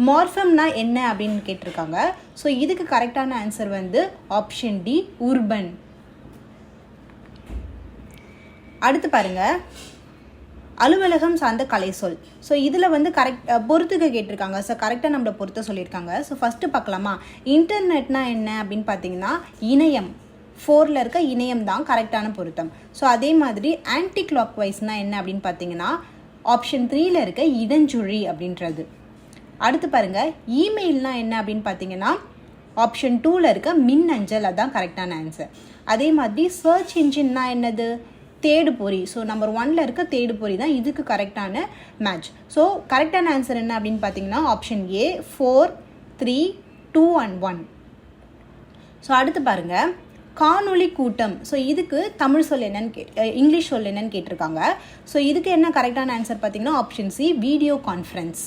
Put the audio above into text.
மார்ஃபம்னா என்ன அப்படின்னு கேட்டிருக்காங்க. ஸோ இதுக்கு கரெக்டான ஆன்சர் வந்து ஆப்ஷன் டி, உர்பன். அடுத்து பாருங்கள், அலுவலகம் சார்ந்த கலை சொல். ஸோ இதில் வந்து பொறுத்துக்க கேட்டிருக்காங்க. ஸோ கரெக்டாக நம்மளை பொறுத்த சொல்லியிருக்காங்க. ஸோ ஃபஸ்ட்டு பார்க்கலாமா? இன்டர்நெட்னா என்ன அப்படின்னு பார்த்தீங்கன்னா இணையம், 4ல் இருக்க இணையம் தான் கரெக்டான பொருத்தம். ஸோ அதே மாதிரி ஆன்டி கிளாக் வைஸ்னால் என்ன அப்படின்னு பார்த்தீங்கன்னா ஆப்ஷன் 3ல் இருக்க இடஞ்சுழி அப்படின்றது. அடுத்து பாருங்கள், இமெயில்னால் என்ன அப்படின்னு பார்த்தீங்கன்னா ஆப்ஷன் 2ல் இருக்க மின்னஞ்சல், அதுதான் கரெக்டான ஆன்சர். அதே மாதிரி சர்ச் இன்ஜின்னா என்னது? தேடுபொறி. ஸோ நம்பர் 1ல் இருக்க தேடுபொறி தான் இதுக்கு கரெக்டான மேட்ச். ஸோ கரெக்டான ஆன்சர் என்ன அப்படின்னு பார்த்தீங்கன்னா ஆப்ஷன் ஏ, 4, 3, 2 and 1. ஸோ அடுத்து பாருங்கள், காணொளி கூட்டம். ஸோ இதுக்கு தமிழ் சொல் என்னன்னு இங்கிலீஷ் சொல் என்னன்னு கேட்டிருக்காங்க. ஸோ இதுக்கு என்ன கரெக்டான ஆன்சர் பார்த்தீங்கன்னா ஆப்ஷன் சி, வீடியோ கான்ஃபரன்ஸ்.